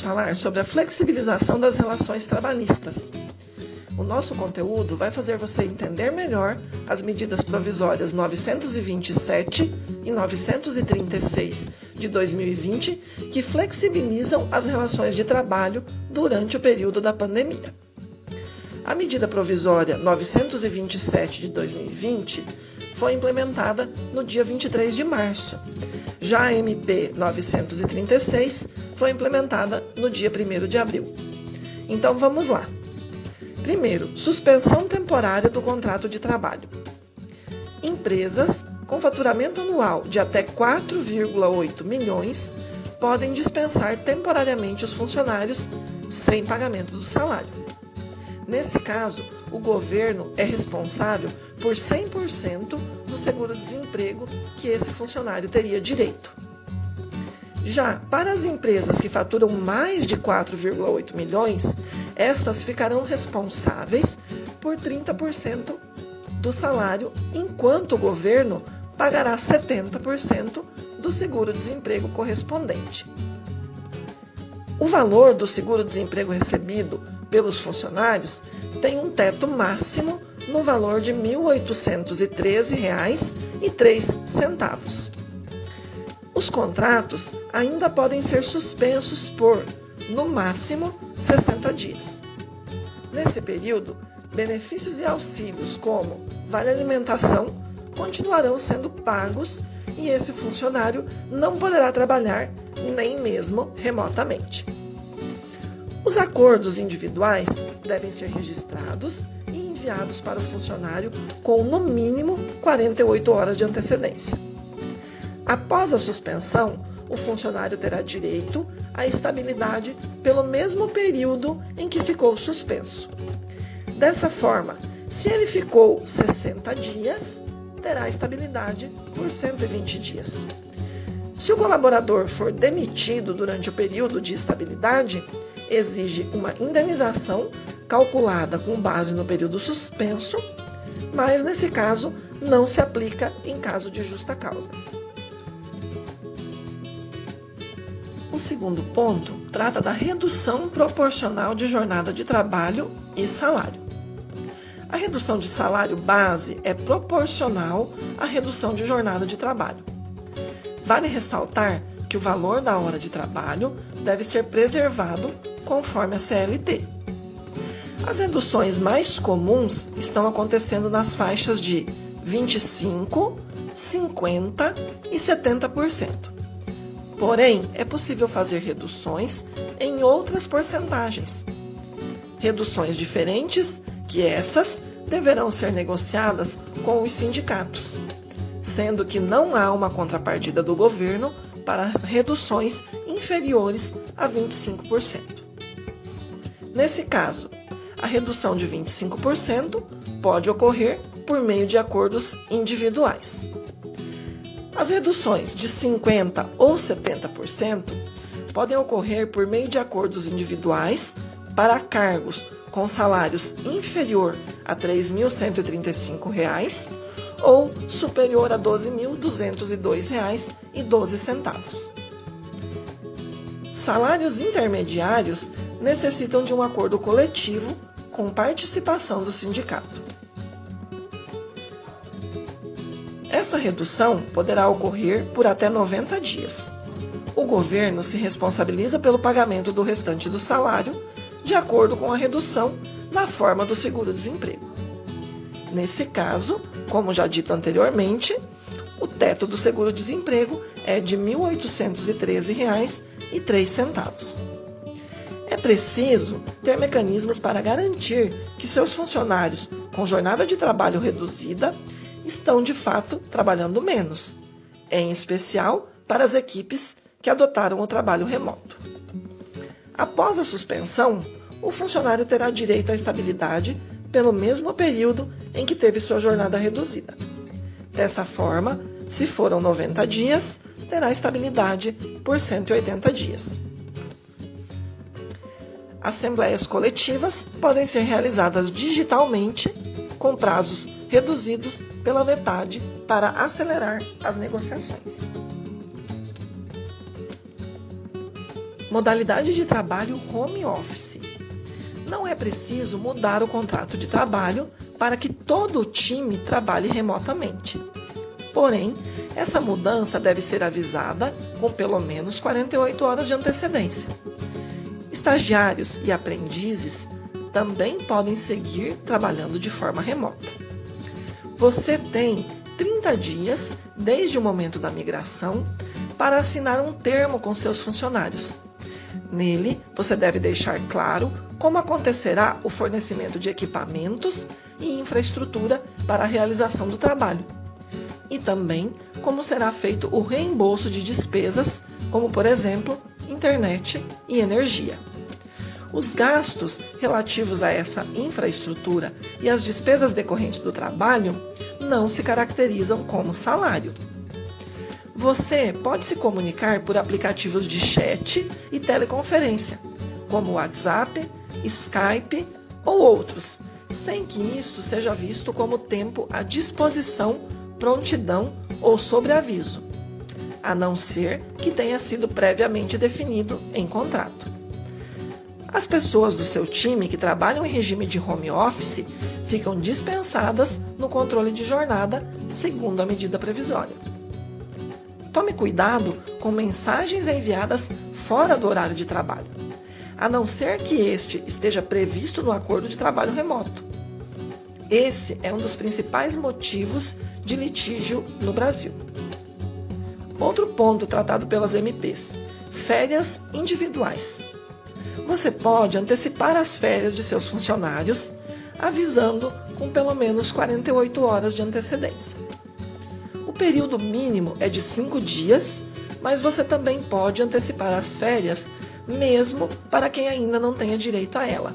falar sobre a flexibilização das relações trabalhistas. O nosso conteúdo vai fazer você entender melhor as medidas provisórias 927 e 936 de 2020, que flexibilizam as relações de trabalho durante o período da pandemia. A medida provisória 927 de 2020 foi implementada no dia 23 de março. Já a MP 936 foi implementada no dia 1º de abril. Então vamos lá. Primeiro, suspensão temporária do contrato de trabalho. Empresas com faturamento anual de até 4,8 milhões podem dispensar temporariamente os funcionários sem pagamento do salário. Nesse caso, o governo é responsável por 100% do seguro-desemprego que esse funcionário teria direito. Já para as empresas que faturam mais de 4,8 milhões, estas ficarão responsáveis por 30% do salário, enquanto o governo pagará 70% do seguro-desemprego correspondente. O valor do seguro-desemprego recebido pelos funcionários tem um teto máximo no valor de R$ 1.813,03. Os contratos ainda podem ser suspensos por, no máximo, 60 dias. Nesse período, benefícios e auxílios como vale alimentação continuarão sendo pagos e esse funcionário não poderá trabalhar nem mesmo remotamente. Os acordos individuais devem ser registrados e enviados para o funcionário com, no mínimo, 48 horas de antecedência. Após a suspensão, o funcionário terá direito à estabilidade pelo mesmo período em que ficou suspenso. Dessa forma, se ele ficou 60 dias, terá estabilidade por 120 dias. Se o colaborador for demitido durante o período de estabilidade, exige uma indenização calculada com base no período suspenso, mas nesse caso não se aplica em caso de justa causa. O segundo ponto trata da redução proporcional de jornada de trabalho e salário. A redução de salário base é proporcional à redução de jornada de trabalho. Vale ressaltar que o valor da hora de trabalho deve ser preservado conforme a CLT. As reduções mais comuns estão acontecendo nas faixas de 25%, 50% e 70%. Porém, é possível fazer reduções em outras porcentagens. Reduções diferentes que essas deverão ser negociadas com os sindicatos, sendo que não há uma contrapartida do governo para reduções inferiores a 25%. Nesse caso, a redução de 25% pode ocorrer por meio de acordos individuais. As reduções de 50% ou 70% podem ocorrer por meio de acordos individuais para cargos com salários inferior a R$ 3.135 ou superior a R$ 12.202,12. Salários intermediários necessitam de um acordo coletivo com participação do sindicato. Essa redução poderá ocorrer por até 90 dias. O governo se responsabiliza pelo pagamento do restante do salário, de acordo com a redução na forma do seguro-desemprego. Nesse caso, como já dito anteriormente, o teto do seguro-desemprego é de R$ 1.813,03. É preciso ter mecanismos para garantir que seus funcionários com jornada de trabalho reduzida estão de fato trabalhando menos, em especial para as equipes que adotaram o trabalho remoto. Após a suspensão, o funcionário terá direito à estabilidade pelo mesmo período em que teve sua jornada reduzida. Dessa forma, se foram 90 dias, terá estabilidade por 180 dias. Assembleias coletivas podem ser realizadas digitalmente, com prazos reduzidos pela metade para acelerar as negociações. modalidade de trabalho home office. Não é preciso mudar o contrato de trabalho para que todo o time trabalhe remotamente. Porém, essa mudança deve ser avisada com pelo menos 48 horas de antecedência. Estagiários e aprendizes também podem seguir trabalhando de forma remota. Você tem 30 dias desde o momento da migração para assinar um termo com seus funcionários. Nele, você deve deixar claro como acontecerá o fornecimento de equipamentos e infraestrutura para a realização do trabalho, e também como será feito o reembolso de despesas, como, por exemplo, internet e energia. Os gastos relativos a essa infraestrutura e as despesas decorrentes do trabalho não se caracterizam como salário. Você pode se comunicar por aplicativos de chat e teleconferência, como WhatsApp, Skype ou outros, sem que isso seja visto como tempo à disposição, prontidão ou sobreaviso, a não ser que tenha sido previamente definido em contrato. As pessoas do seu time que trabalham em regime de home office ficam dispensadas no controle de jornada, segundo a medida previsória. Tome cuidado com mensagens enviadas fora do horário de trabalho, a não ser que este esteja previsto no acordo de trabalho remoto. Esse é um dos principais motivos de litígio no Brasil. Outro ponto tratado pelas MPs: férias individuais. Você pode antecipar as férias de seus funcionários, avisando com pelo menos 48 horas de antecedência. O período mínimo é de 5 dias, mas você também pode antecipar as férias, mesmo para quem ainda não tenha direito a ela.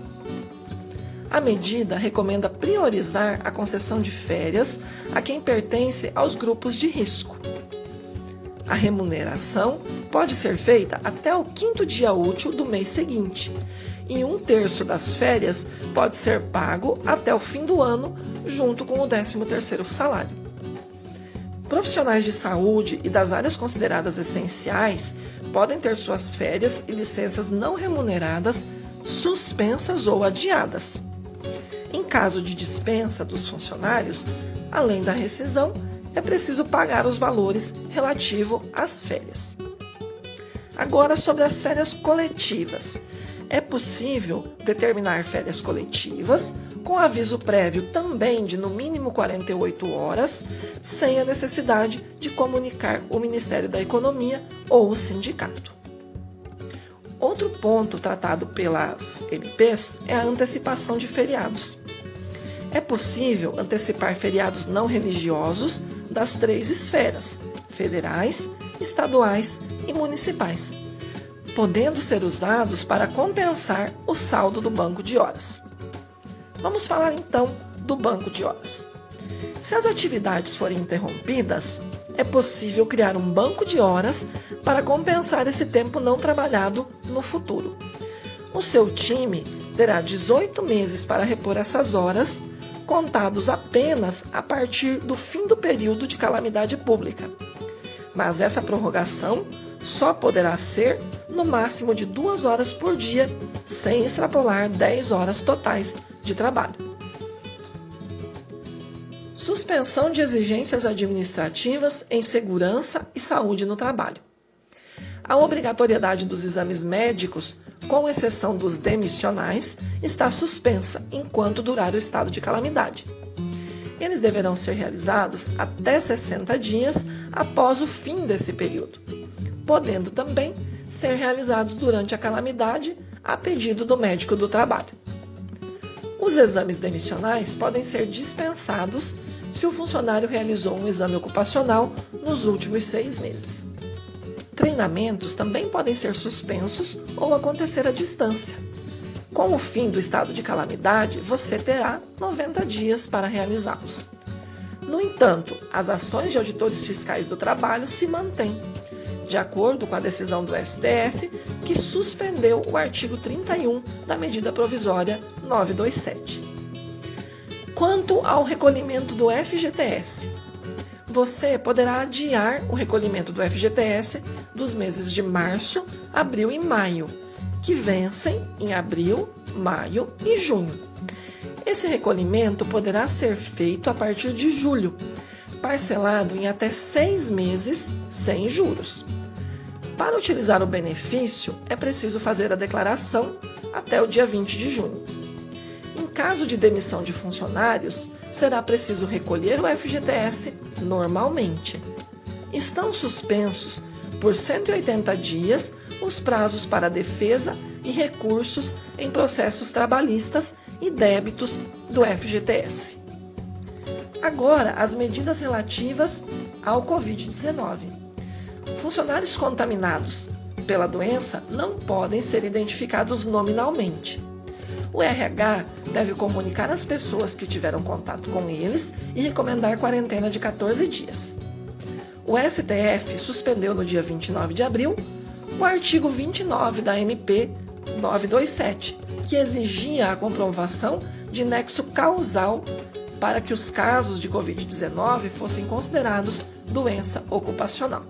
A medida recomenda priorizar a concessão de férias a quem pertence aos grupos de risco. A remuneração pode ser feita até o 5º dia útil do mês seguinte, e 1/3 das férias pode ser pago até o fim do ano, junto com o 13º salário. Profissionais de saúde e das áreas consideradas essenciais podem ter suas férias e licenças não remuneradas suspensas ou adiadas. Em caso de dispensa dos funcionários, além da rescisão, é preciso pagar os valores relativos às férias. Agora, sobre as férias coletivas. É possível determinar férias coletivas com aviso prévio também de no mínimo 48 horas, sem a necessidade de comunicar o Ministério da Economia ou o sindicato. Outro ponto tratado pelas MPs é a antecipação de feriados. É possível antecipar feriados não religiosos das 3 esferas: federais, estaduais e municipais, podendo ser usados para compensar o saldo do banco de horas. Vamos falar então do banco de horas. Se as atividades forem interrompidas, é possível criar um banco de horas para compensar esse tempo não trabalhado no futuro. O seu time terá 18 meses para repor essas horas, contados apenas a partir do fim do período de calamidade pública. Mas essa prorrogação só poderá ser no máximo de 2 horas por dia, sem extrapolar 10 horas totais de trabalho. Suspensão de exigências administrativas em segurança e saúde no trabalho. A obrigatoriedade dos exames médicos, com exceção dos demissionais, está suspensa enquanto durar o estado de calamidade. Eles deverão ser realizados até 60 dias após o fim desse período, podendo também ser realizados durante a calamidade a pedido do médico do trabalho. Os exames demissionais podem ser dispensados se o funcionário realizou um exame ocupacional nos últimos 6 meses. Treinamentos também podem ser suspensos ou acontecer à distância. Com o fim do estado de calamidade, você terá 90 dias para realizá-los. No entanto, as ações de auditores fiscais do trabalho se mantêm, de acordo com a decisão do STF, que suspendeu o artigo 31 da medida provisória 927. Quanto ao recolhimento do FGTS, você poderá adiar o recolhimento do FGTS dos meses de março, abril e maio, que vencem em abril, maio e junho. Esse recolhimento poderá ser feito a partir de julho, parcelado em até 6 meses sem juros. Para utilizar o benefício, é preciso fazer a declaração até o dia 20 de junho. Em caso de demissão de funcionários, será preciso recolher o FGTS normalmente. Estão suspensos por 180 dias os prazos para defesa e recursos em processos trabalhistas e débitos do FGTS. Agora, as medidas relativas ao Covid-19. Funcionários contaminados pela doença não podem ser identificados nominalmente. O RH deve comunicar às pessoas que tiveram contato com eles e recomendar quarentena de 14 dias. O STF suspendeu no dia 29 de abril o artigo 29 da MP 927, que exigia a comprovação de nexo causal para que os casos de Covid-19 fossem considerados doença ocupacional.